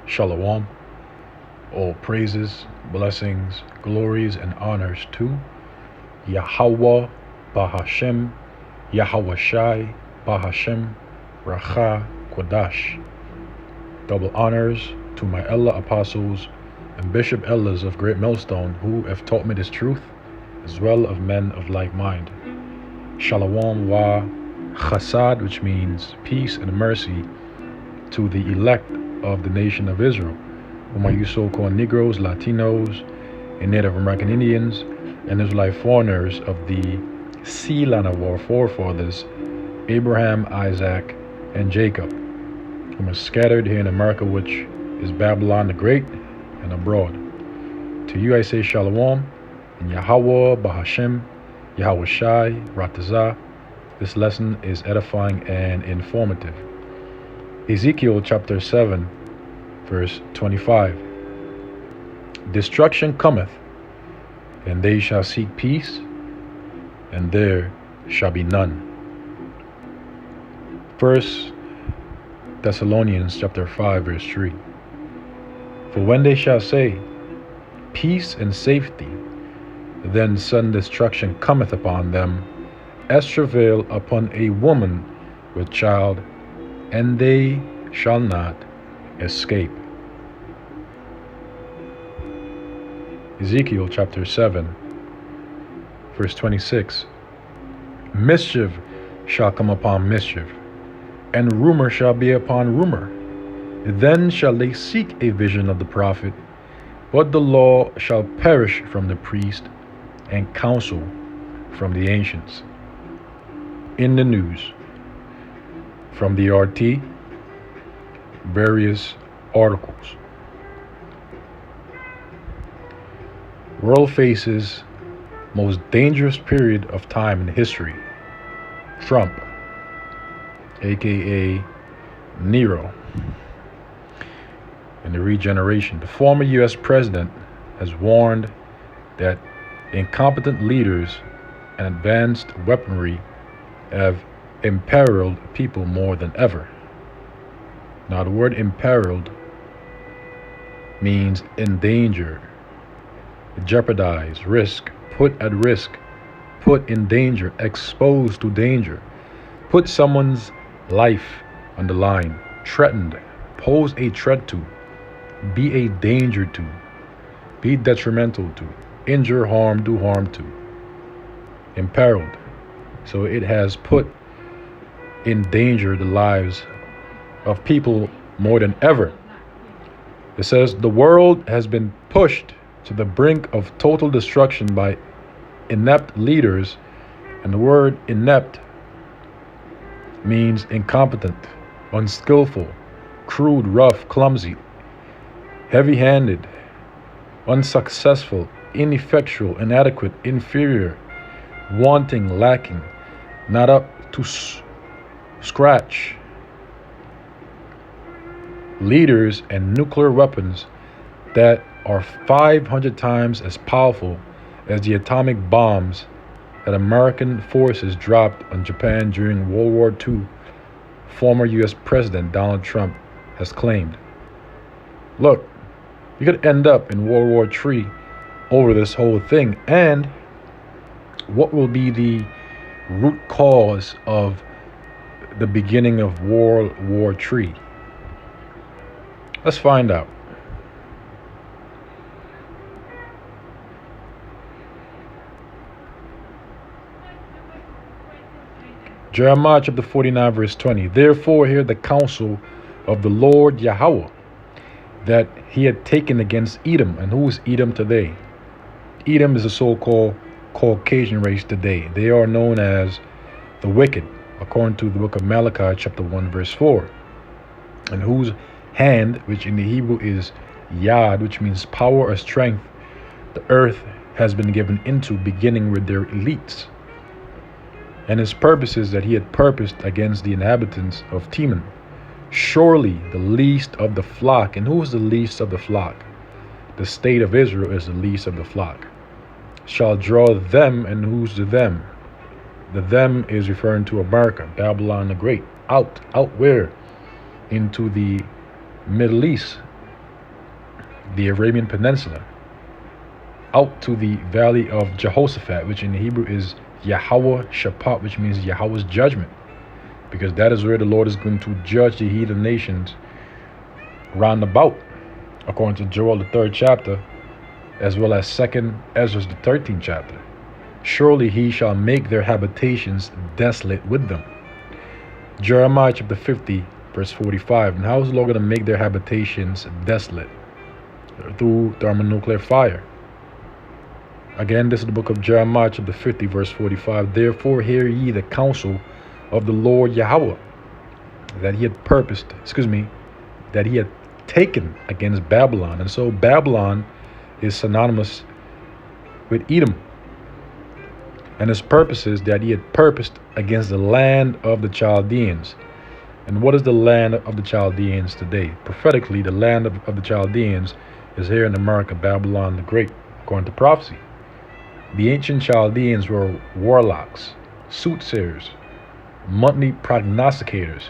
Shalom. All praises, blessings, glories, and honors to Yahweh Bahashem, Yahweh Shai Bahashem, Racha Kodash. Double honors to my Ella apostles and Bishop Ellas of Great Millstone, who have taught me this truth, as well of men of like mind. Shalom wa chasad, which means peace and mercy, to the elect of the nation of Israel, whom are you so-called Negroes, Latinos, and Native American Indians, and Israelite foreigners of the sea line of our forefathers, Abraham, Isaac, and Jacob, whom are scattered here in America, which is Babylon the Great, and abroad. To you I say Shalom, and Yahweh Bahashem, Yahweh Shai, Ratazah. This lesson is edifying and informative. Ezekiel chapter 7, verse 25. Destruction cometh, and they shall seek peace, and there shall be none. 1 Thessalonians chapter 5, verse 3. For when they shall say, peace and safety, then sudden destruction cometh upon them, as travail upon a woman with child, and they shall not escape. Ezekiel chapter 7, verse 26. Mischief shall come upon mischief, and rumor shall be upon rumor. Then shall they seek a vision of the prophet, but the law shall perish from the priest, and counsel from the ancients. In the news, from the RT, various articles. World faces most dangerous period of time in history. Trump, aka Nero, and the regeneration. The former U.S. president has warned that incompetent leaders and advanced weaponry have imperiled people more than ever. Now, the word imperiled means endanger, jeopardize, risk, put at risk, put in danger, exposed to danger, put someone's life on the line, threatened, pose a threat to, be a danger to, be detrimental to, injure, harm, do harm to, imperiled. So it has put in danger the lives of people more than ever. It says the world has been pushed to the brink of total destruction by inept leaders, and the word inept means incompetent, unskillful, crude, rough, clumsy, heavy-handed, unsuccessful, ineffectual, inadequate, inferior, wanting, lacking, not up to scratch. Leaders and nuclear weapons that are 500 times as powerful as the atomic bombs that American forces dropped on Japan during World War II, former U.S. President Donald Trump has claimed. Look, you could end up in World War III over this whole thing. And what will be the root cause of the beginning of World War III? Let's find out. Jeremiah chapter 49, verse 20. Therefore hear the counsel of the Lord Yahweh that he had taken against Edom. And who is Edom today? Edom is a so-called Caucasian race today. They are known as the wicked, according to the book of Malachi chapter 1, verse 4. And whose hand, which in the Hebrew is Yad, which means power or strength, the earth has been given into, beginning with their elites. And his purposes that he had purposed against the inhabitants of Teman. Surely the least of the flock. And who is the least of the flock? The state of Israel is the least of the flock. Shall draw them, and who's the them? The them is referring to America, Babylon the Great. Out where? Into the Middle East, the Arabian Peninsula, out to the valley of Jehoshaphat, which in Hebrew is Yahweh Shaphat, which means Yahweh's judgment, because that is where the Lord is going to judge the heathen nations round about, according to Joel the 3rd chapter, as well as 2nd Ezra the 13th chapter. Surely he shall make their habitations desolate with them. Jeremiah chapter 50, verse 45. And how is the Lord going to make their habitations desolate? Through thermonuclear fire. Again, this is the book of Jeremiah chapter 50, verse 45. Therefore hear ye the counsel of the Lord Yahweh, that he had taken against Babylon. And so Babylon is synonymous with Edom. And his purpose is that he had purposed against the land of the Chaldeans. And what is the land of the Chaldeans today? Prophetically, the land of the Chaldeans is here in America, Babylon the Great, according to prophecy. The ancient Chaldeans were warlocks, soothsayers, monthly prognosticators,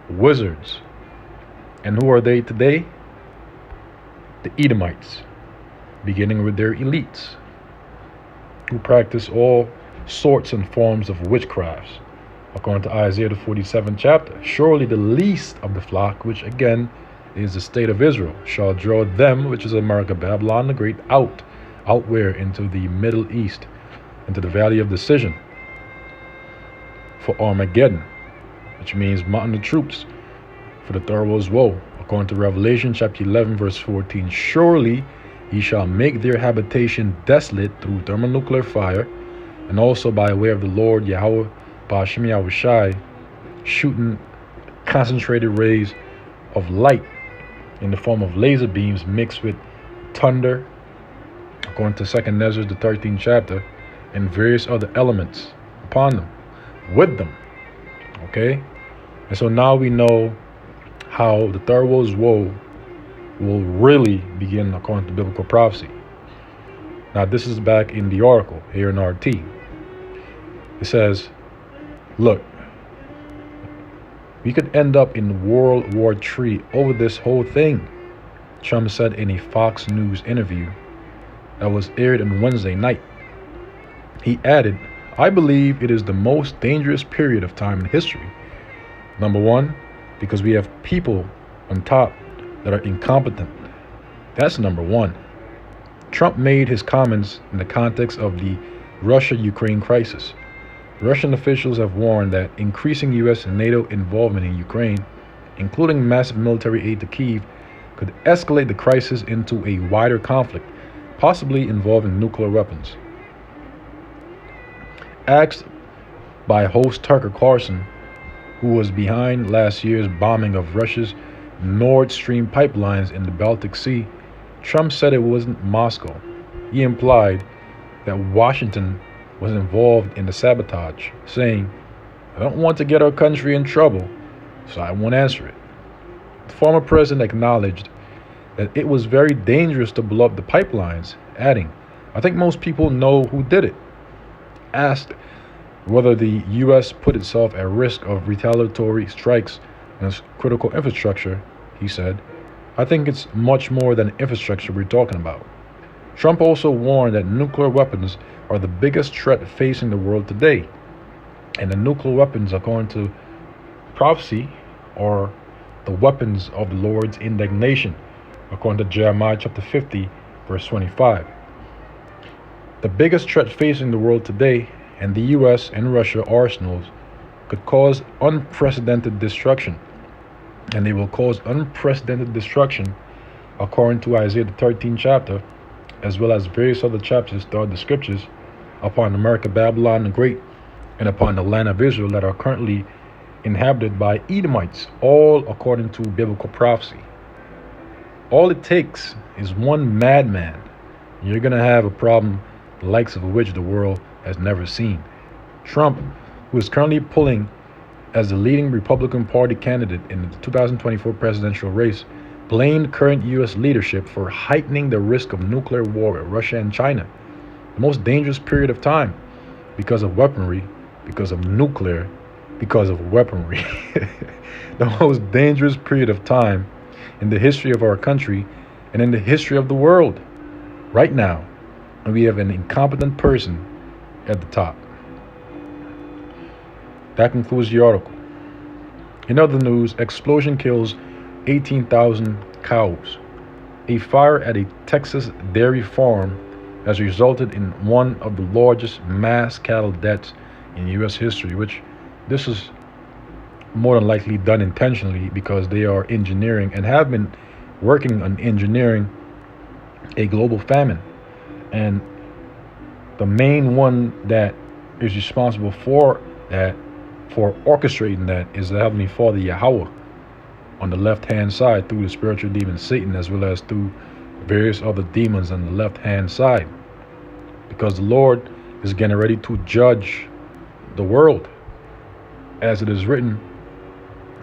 wizards. And who are they today? The Edomites, beginning with their elites, who practice all sorts and forms of witchcrafts, according to Isaiah the 47th chapter. Surely the least of the flock, which again is the state of Israel, shall draw them, which is America, Babylon the Great, out where? Into the Middle East, into the Valley of Decision, for Armageddon, which means mountain of troops, for the thorough's woe, according to Revelation chapter 11, verse 14. Surely he shall make their habitation desolate through thermonuclear fire, and also by way of the Lord Yahweh, Ba'ashem Yahushai, shooting concentrated rays of light in the form of laser beams mixed with thunder, according to 2nd Ezra the 13th chapter, and various other elements upon them, with them. Okay? And so now we know how the thorough's woe will really begin according to biblical prophecy. Now this is back in the article here in RT. It says, look, we could end up in World War III over this whole thing, Trump said in a Fox News interview that was aired on Wednesday night. He added, I believe it is the most dangerous period of time in history. Number one, because we have people on top that are incompetent. That's number one. Trump made his comments in the context of the Russia-Ukraine crisis. Russian officials have warned that increasing U.S. and NATO involvement in Ukraine, including massive military aid to Kyiv, could escalate the crisis into a wider conflict, possibly involving nuclear weapons. Asked by host Tucker Carlson, who was behind last year's bombing of Russia's Nord Stream pipelines in the Baltic Sea, Trump said it wasn't Moscow. He implied that Washington was involved in the sabotage, saying, I don't want to get our country in trouble, so I won't answer it. The former president acknowledged that it was very dangerous to blow up the pipelines, adding, I think most people know who did it. Asked whether the U.S. put itself at risk of retaliatory strikes on its critical infrastructure, he said, I think it's much more than infrastructure we're talking about. Trump also warned that nuclear weapons are the biggest threat facing the world today. And the nuclear weapons, according to prophecy, are the weapons of the Lord's indignation, according to Jeremiah chapter 50, verse 25. The biggest threat facing the world today, and the U.S. and Russia arsenals, could cause unprecedented destruction. And they will cause unprecedented destruction, according to Isaiah the 13th chapter, as well as various other chapters throughout the scriptures, upon America, Babylon the Great, and upon the land of Israel that are currently inhabited by Edomites, all according to biblical prophecy. All it takes is one madman. You're going to have a problem the likes of which the world has never seen. Trump, who is currently polling as the leading Republican Party candidate in the 2024 presidential race, blamed current U.S. leadership for heightening the risk of nuclear war with Russia and China, the most dangerous period of time, because of weaponry, because of nuclear, because of weaponry. The most dangerous period of time in the history of our country and in the history of the world right now. And we have an incompetent person at the top. That concludes the article. In other news, explosion kills 18,000 cows. A fire at a Texas dairy farm has resulted in one of the largest mass cattle deaths in U.S. history, which this is more than likely done intentionally because they are engineering and have been working on engineering a global famine. And the main one that is responsible for that, for orchestrating that, is the Heavenly Father Yahweh on the left-hand side through the spiritual demon Satan, as well as through various other demons on the left-hand side. Because the Lord is getting ready to judge the world. As it is written,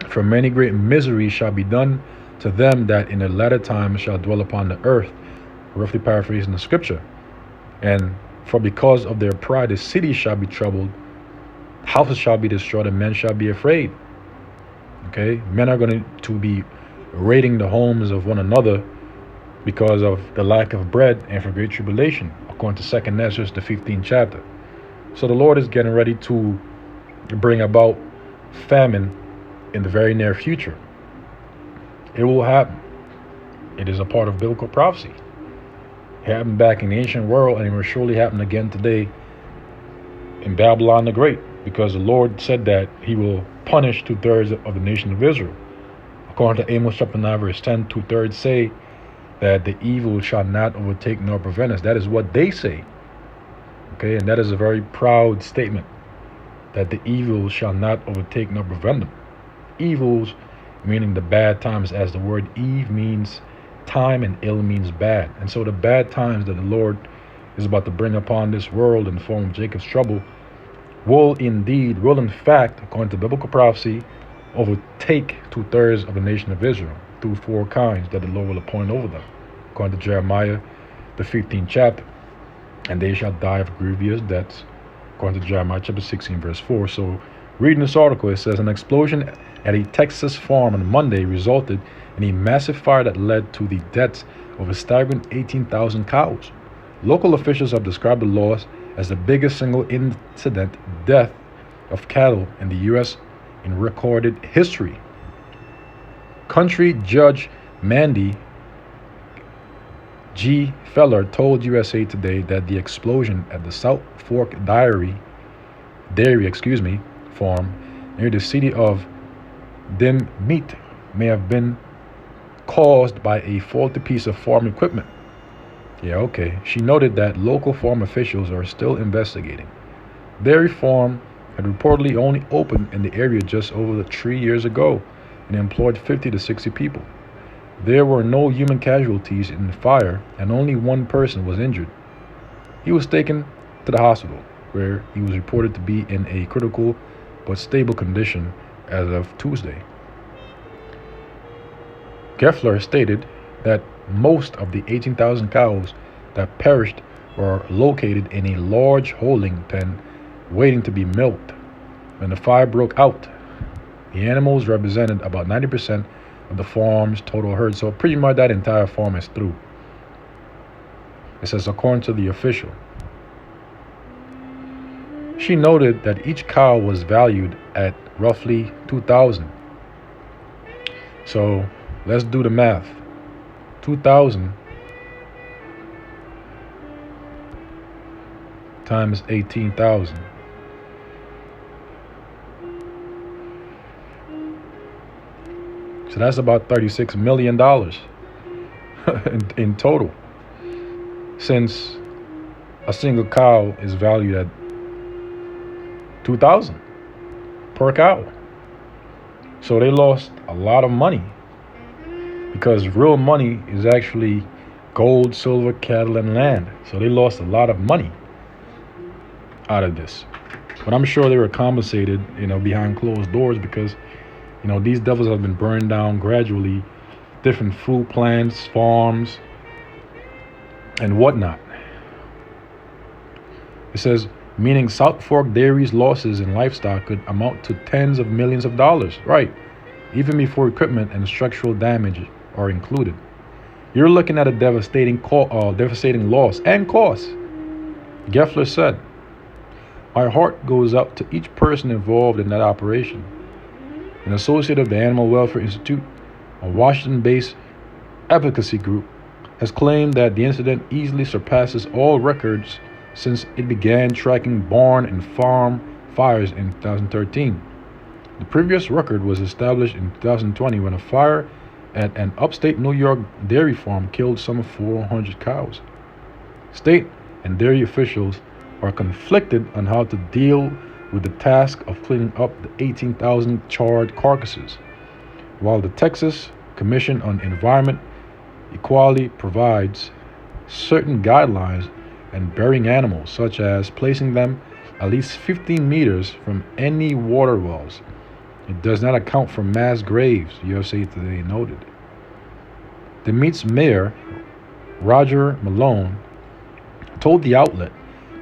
for many great miseries shall be done to them that in the latter times shall dwell upon the earth. Roughly paraphrasing the scripture. And for because of their pride the cities shall be troubled, houses shall be destroyed, and men shall be afraid. Okay, men are going to be raiding the homes of one another because of the lack of bread and for great tribulation, according to 2 Ezra, the 15th chapter. So the Lord is getting ready to bring about famine in the very near future. It will happen. It is a part of biblical prophecy. It happened back in the ancient world, and it will surely happen again today in Babylon the Great, because the Lord said that he will punish 2/3 of the nation of Israel. According to Amos chapter 9 verse 10, 2/3 say that the evil shall not overtake nor prevent us. That is what they say. Okay, and that is a very proud statement, that the evil shall not overtake nor prevent them. Evils meaning the bad times, as the word Eve means time and ill means bad. And so the bad times that the Lord is about to bring upon this world in the form of Jacob's trouble will in fact, according to biblical prophecy, overtake 2/3 of the nation of Israel through 4 kinds that the Lord will appoint over them, according to Jeremiah, the 15th chapter. And they shall die of grievous deaths, according to Jeremiah chapter 16 verse 4. So reading this article, it says an explosion at a Texas farm on Monday resulted in a massive fire that led to the deaths of a staggering 18,000 cows. Local officials have described the loss as the biggest single incident death of cattle in the U.S. in recorded history. Country Judge Mandy G. Feller told USA Today that the explosion at the South Fork dairy farm near the city of Dinmit may have been caused by a faulty piece of farm equipment. Yeah, okay. She noted that local farm officials are still investigating. Dairy farm had reportedly only opened in the area just over 3 years ago and employed 50 to 60 people. There were no human casualties in the fire, and only one person was injured. He was taken to the hospital, where he was reported to be in a critical but stable condition as of Tuesday. Geffler stated that most of the 18,000 cows that perished were located in a large holding pen waiting to be milked. When the fire broke out, the animals represented about 90% of the farm's total herd, so pretty much that entire farm is through. It says, according to the official. She noted that each cow was valued at roughly $2,000. So let's do the math. 2,000 times 18,000. So that's about $36 million in total, since a single cow is valued at $2,000 per cow. So they lost a lot of money, because real money is actually gold, silver, cattle, and land. So they lost a lot of money out of this. But I'm sure they were compensated, behind closed doors, because these devils have been burned down gradually, different food plants, farms, and whatnot. It says, meaning South Fork Dairy's losses in livestock could amount to tens of millions of dollars, right? Even before equipment and structural damage are included. You're looking at a devastating loss and cost. Geffler said, "My heart goes out to each person involved in that operation." An associate of the Animal Welfare Institute, a Washington-based advocacy group, has claimed that the incident easily surpasses all records since it began tracking barn and farm fires in 2013. The previous record was established in 2020 when a fire at an upstate New York dairy farm killed some 400 cows. State and dairy officials are conflicted on how to deal with the task of cleaning up the 18,000 charred carcasses, while the Texas Commission on Environment Equality provides certain guidelines and burying animals, such as placing them at least 15 meters from any water wells. It does not account for mass graves, USA Today noted. The Meat's mayor, Roger Malone, told the outlet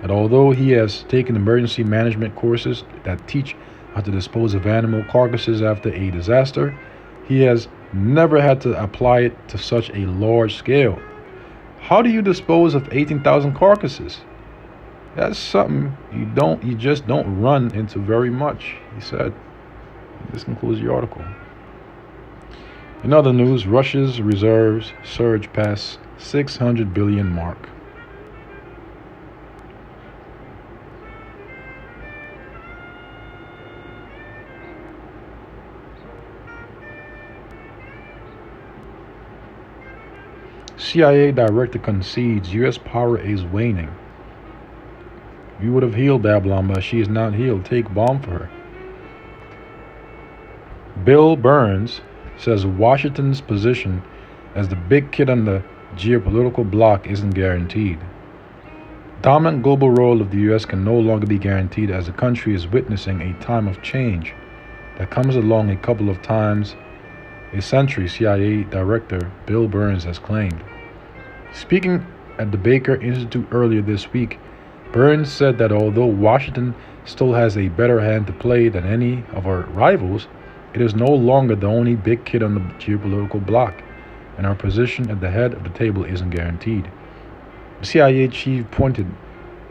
that although he has taken emergency management courses that teach how to dispose of animal carcasses after a disaster, he has never had to apply it to such a large scale. How do you dispose of 18,000 carcasses? That's something you just don't run into very much, he said. This concludes the article. In other news, Russia's reserves surge past 600 billion mark. CIA director concedes U.S. power is waning. You would have healed Babylon, but she is not healed. Take bomb for her. Bill Burns says Washington's position as the big kid on the geopolitical block isn't guaranteed. Dominant global role of the U.S. can no longer be guaranteed as the country is witnessing a time of change that comes along a couple of times a century, CIA Director Bill Burns has claimed. Speaking at the Baker Institute earlier this week, Burns said that although Washington still has a better hand to play than any of our rivals, it is no longer the only big kid on the geopolitical block, and our position at the head of the table isn't guaranteed. The CIA chief pointed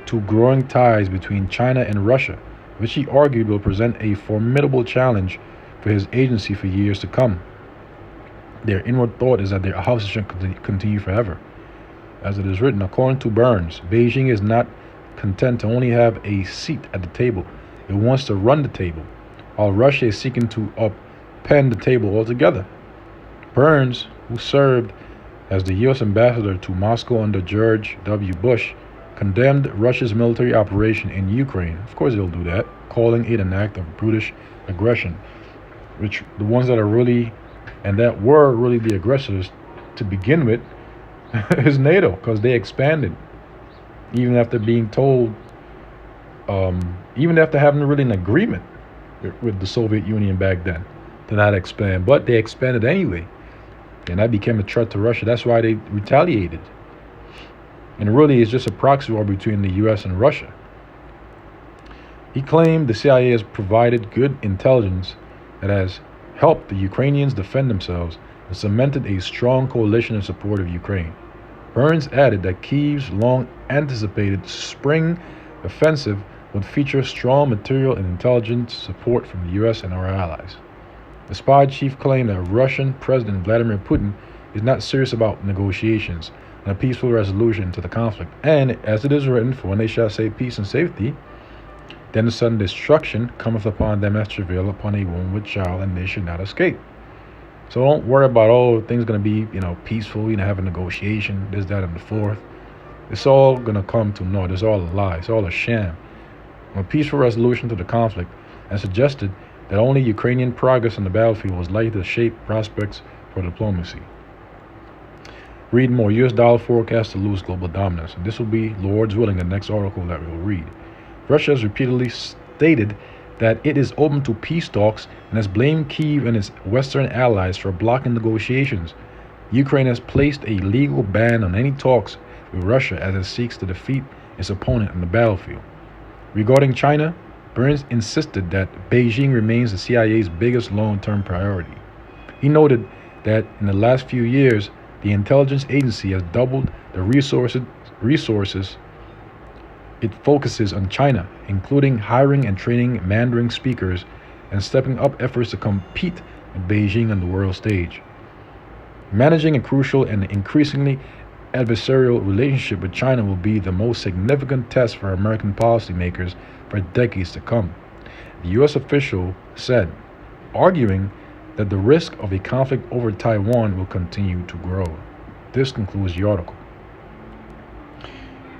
to growing ties between China and Russia, which he argued will present a formidable challenge for his agency for years to come. Their inward thought is that their houses should continue forever. As it is written, according to Burns, Beijing is not content to only have a seat at the table. It wants to run the table, while Russia is seeking to upend the table altogether. Burns, who served as the U.S. ambassador to Moscow under George W. Bush, condemned Russia's military operation in Ukraine. Of course they'll do that, calling it an act of brutish aggression, which the ones that are really, and that were really the aggressors to begin with, is NATO, because they expanded, even after being told, even after having really an agreement with the Soviet Union back then to not expand, but they expanded anyway, and that became a threat to Russia. That's why they retaliated. And really, it's just a proxy war between the U.S. and Russia. He claimed the CIA has provided good intelligence that has helped the Ukrainians defend themselves and cemented a strong coalition in support of Ukraine. Burns added that Kyiv's long-anticipated spring offensive would feature strong material and intelligence support from the U.S. and our allies. The spy chief claimed that Russian President Vladimir Putin is not serious about negotiations and a peaceful resolution to the conflict, and, as it is written, for when they shall say peace and safety, then the sudden destruction cometh upon them as travail upon a woman with child, and they should not escape. So don't worry about, oh, things going to be, peaceful, have a negotiation, this, that, and the fourth. It's all going to come to naught. It's all a lie. It's all a sham. A peaceful resolution to the conflict, and suggested that only Ukrainian progress on the battlefield was likely to shape prospects for diplomacy. Read more. U.S. dollar forecast to lose global dominance. And this will be, Lord's willing, the next article that we will read. Russia has repeatedly stated that it is open to peace talks and has blamed Kyiv and its Western allies for blocking negotiations. Ukraine has placed a legal ban on any talks with Russia as it seeks to defeat its opponent on the battlefield. Regarding China, Burns insisted that Beijing remains the CIA's biggest long-term priority. He noted that in the last few years, The intelligence agency has doubled the resources it focuses on China, including hiring and training Mandarin speakers and stepping up efforts to compete with Beijing on the world stage. Managing a crucial and increasingly adversarial relationship with China will be the most significant test for American policymakers for decades to come, the U.S. official said, arguing that the risk of a conflict over Taiwan will continue to grow. This concludes the article.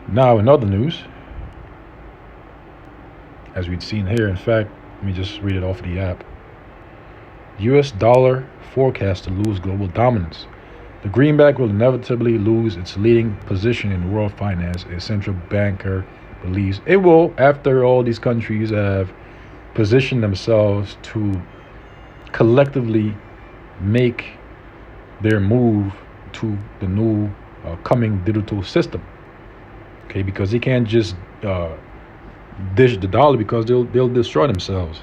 Now, in other news, as we've seen here, in fact, let me just read it off the app. U.S. dollar forecast to lose global dominance. The greenback will inevitably lose its leading position in world finance, a central banker believes. It will, after all these countries have positioned themselves to collectively make their move to the new coming digital system. Okay, because they can't just dish the dollar because they'll destroy themselves.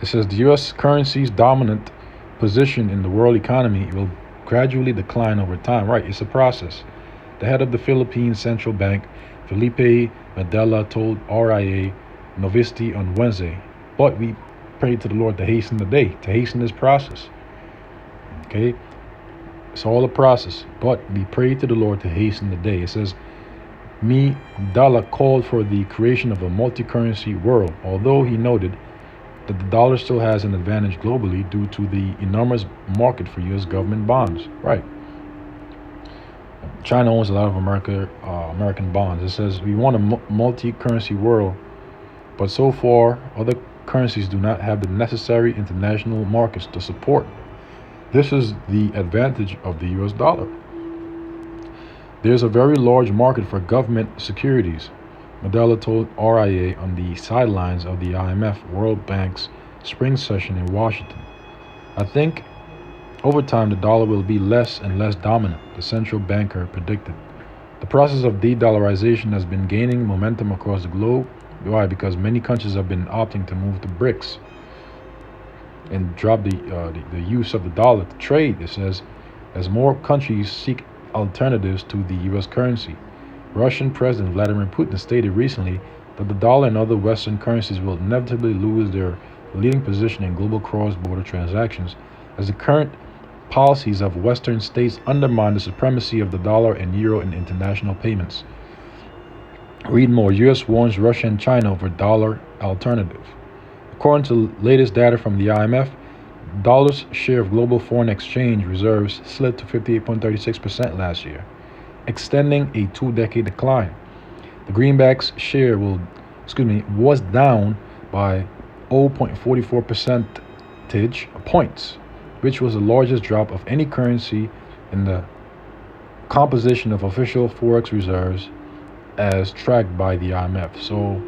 It says the U.S. currency's dominant position in the world economy will gradually decline over time. Right, it's a process. The head of the Philippine Central Bank, Felipe Medela, told RIA Novosti on Wednesday, but we pray to the Lord to hasten the day, to hasten this process. Okay, it's all a process, but we pray to the Lord to hasten the day. It says, Medela called for the creation of a multi-currency world, although he noted that the dollar still has an advantage globally due to the enormous market for U.S. government bonds. Right. China owns a lot of American bonds. It says we want a multi-currency world, but so far other currencies do not have the necessary international markets to support. This is the advantage of the U.S. dollar. There's a very large market for government securities, Medela told RIA on the sidelines of the IMF World Bank's spring session in Washington. I think over time the dollar will be less and less dominant, the central banker predicted. The process of de-dollarization has been gaining momentum across the globe. Why? Because many countries have been opting to move to BRICS and drop the use of the dollar to trade. It says as more countries seek alternatives to the U.S. currency. Russian President Vladimir Putin stated recently that the dollar and other Western currencies will inevitably lose their leading position in global cross-border transactions as the current policies of Western states undermine the supremacy of the dollar and euro in international payments. Read more. U.S. warns Russia and China over dollar alternative. According to latest data from the IMF, dollar's share of global foreign exchange reserves slid to 58.36% last year, extending a two-decade decline. The greenback's share was down by 0.44 percentage points, which was the largest drop of any currency in the composition of official forex reserves as tracked by the IMF. So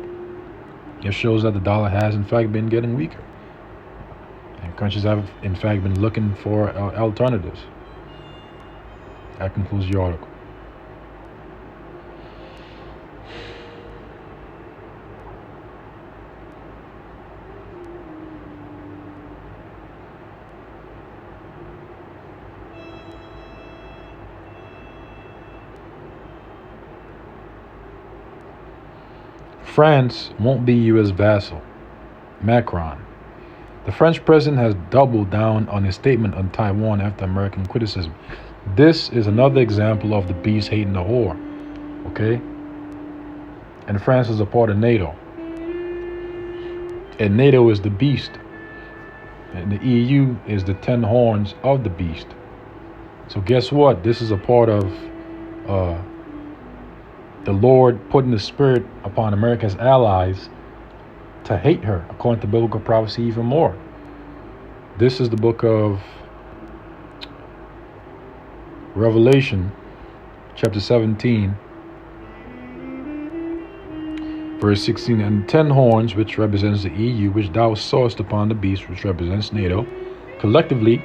it shows that the dollar has in fact been getting weaker. And countries have in fact been looking for alternatives. That concludes the article. France won't be U.S. vassal. Macron. The French president has doubled down on his statement on Taiwan after American criticism. This is another example of the beast hating the whore. Okay? And France is a part of NATO. And NATO is the beast. And the EU is the 10 horns of the beast. So guess what? This is a part of the Lord putting the spirit upon America's allies to hate her, according to biblical prophecy, even more. This is the book of Revelation, chapter 17, verse 16. And 10 horns, which represents the EU, which thou sawest upon the beast, which represents NATO. Collectively,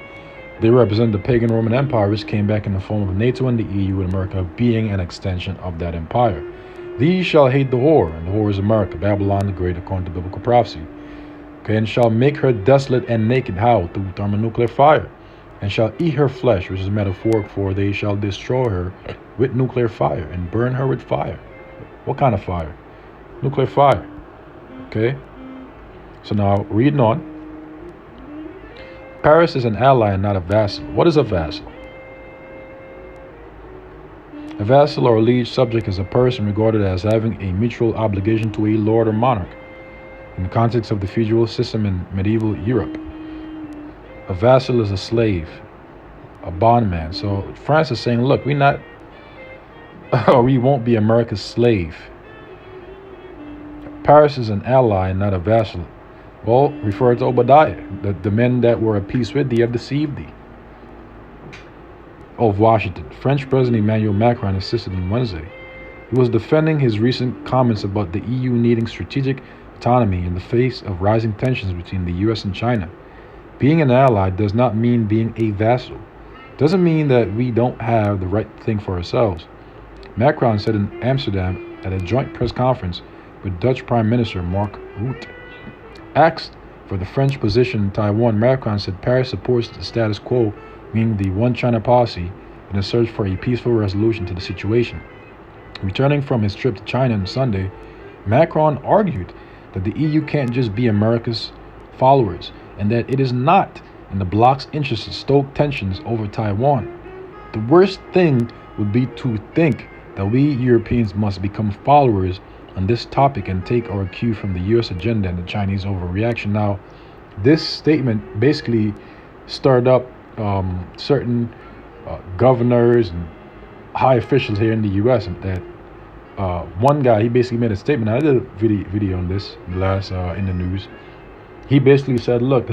they represent the pagan Roman Empire, which came back in the form of NATO and the EU, with America being an extension of that empire. These shall hate the whore, and the whore is America, Babylon the Great, according to biblical prophecy. Okay, and shall make her desolate and naked. How? Through thermonuclear fire. and shall eat her flesh, which is metaphoric for they shall destroy her with nuclear fire and burn her with fire. What kind of fire? Nuclear fire. Okay? So now, reading on. Paris is an ally and not a vassal. What is a vassal? A vassal or liege subject is a person regarded as having a mutual obligation to a lord or monarch. In the context of the feudal system in medieval Europe, a vassal is a slave, a bondman. So France is saying, look, we're not, or we won't be America's slave. Paris is an ally and not a vassal. Well, refer to Obadiah. The men that were at peace with thee have deceived thee. Of Washington, French President Emmanuel Macron insisted on Wednesday. He was defending his recent comments about the EU needing strategic autonomy in the face of rising tensions between the US and China. Being an ally does not mean being a vassal. It doesn't mean that we don't have the right to think for ourselves. Macron said in Amsterdam at a joint press conference with Dutch Prime Minister Mark Rutte. Asked for the French position in Taiwan, Macron said Paris supports the status quo, meaning the One China policy, in a search for a peaceful resolution to the situation. Returning from his trip to China on Sunday, Macron argued that the EU can't just be America's followers and that it is not in the bloc's interest to stoke tensions over Taiwan. The worst thing would be to think that we Europeans must become followers on this topic and take our cue from the US agenda and the Chinese overreaction. Now, this statement basically stirred up certain governors and high officials here in the US that one guy, he basically made a statement. I did a video on this last in the news. He basically said, look,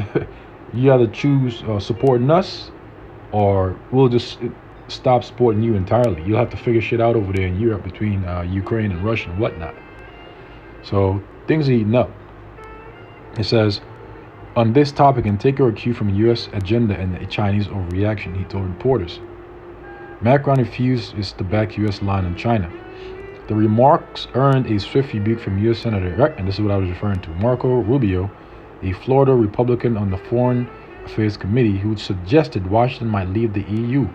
you either choose supporting us or we'll just stop supporting you entirely. You'll have to figure shit out over there in Europe between Ukraine and Russia and whatnot. So things are heating up. It says, on this topic, and take your cue from the U.S. agenda and the Chinese overreaction, he told reporters. Macron refused to back U.S. line on China. The remarks earned a swift rebuke from U.S. Senator, and this is what I was referring to, Marco Rubio, a Florida Republican on the Foreign Affairs Committee, who suggested Washington might leave the EU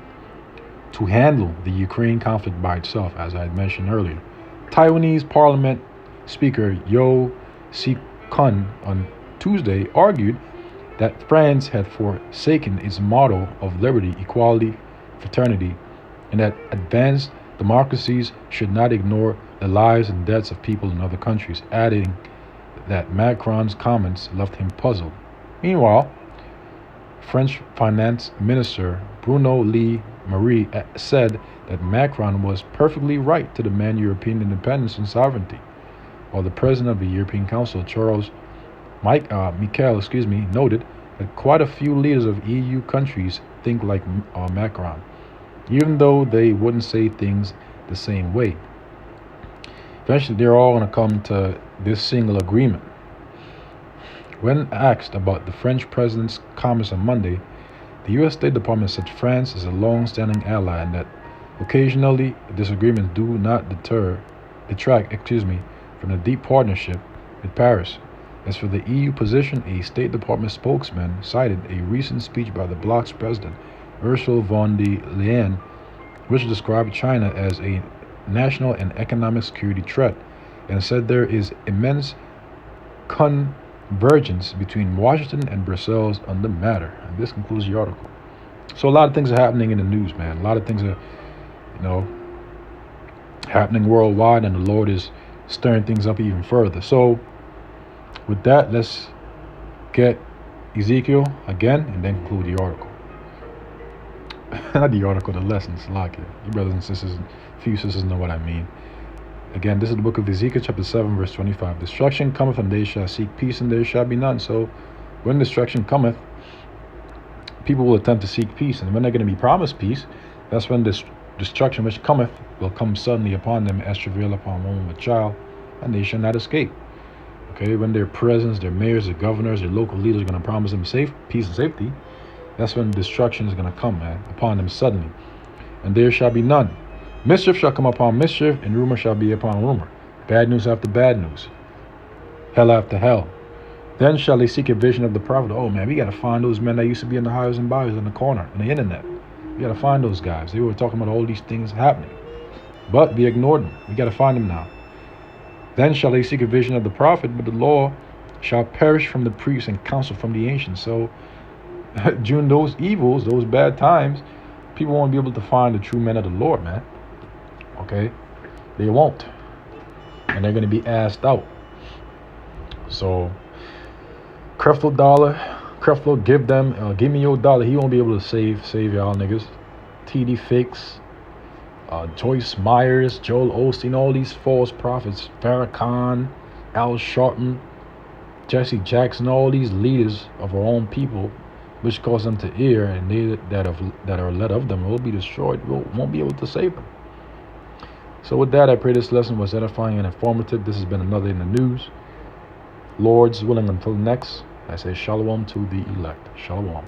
to handle the Ukraine conflict by itself, as I had mentioned earlier. Taiwanese Parliament Speaker Yo Si-kun on Tuesday argued that France had forsaken its motto of liberty, equality, fraternity, and that advanced democracies should not ignore the lives and deaths of people in other countries, adding that Macron's comments left him puzzled. Meanwhile, French Finance Minister Bruno Le Maire said that Macron was perfectly right to demand European independence and sovereignty, while the president of the European Council, Charles Michel, noted that quite a few leaders of EU countries think like Macron, even though they wouldn't say things the same way. Eventually, they're all going to come to this single agreement. When asked about the French president's comments on Monday, the U.S. State Department said France is a long-standing ally and that occasionally disagreements do not detract from the deep partnership with Paris. As for the EU position, a State Department spokesman cited a recent speech by the bloc's president, Ursula von der Leyen, which described China as a national and economic security threat, and said there is immense convergence between Washington and Brussels on the matter. And this concludes the article. So a lot of things are happening in the news, man. A lot of things are, happening worldwide, and the Lord is stirring things up even further. So with that, let's get Ezekiel again and then conclude the article. Not the article, the lessons. Like it. You brothers and sisters, few sisters know what I mean. Again, this is the book of Ezekiel, chapter 7, verse 25. Destruction cometh, and they shall seek peace, and there shall be none. So when destruction cometh, people will attempt to seek peace. And when they're going to be promised peace, that's when this destruction which cometh will come suddenly upon them as travail upon one with a child, and they shall not escape. Okay, when their presidents, their mayors, their governors, their local leaders are going to promise them peace and safety, that's when destruction is going to come, man, upon them suddenly. And there shall be none. Mischief shall come upon mischief, and rumor shall be upon rumor. Bad news after bad news. Hell after hell. Then shall they seek a vision of the prophet. Oh man, we got to find those men that used to be in the highs and byes in the corner, in the internet. We got to find those guys. They were talking about all these things happening. But we ignored them. We got to find them now. Then shall they seek a vision of the prophet, but the law shall perish from the priests and counsel from the ancients. So during those evils, those bad times, people won't be able to find the true men of the Lord, man. Okay? They won't. And they're going to be asked out. So Creflo, give me your dollar. He won't be able to save y'all niggas. TD Fakes, Joyce Myers, Joel Osteen, all these false prophets, Farrakhan, Al Sharpton, Jesse Jackson, all these leaders of our own people, which cause them to err, and they that are led of them will be destroyed. Won't be able to save them. So with that, I pray this lesson was edifying and informative. This has been another in the news. Lord's willing, until next, I say shalom to the elect. Shalom.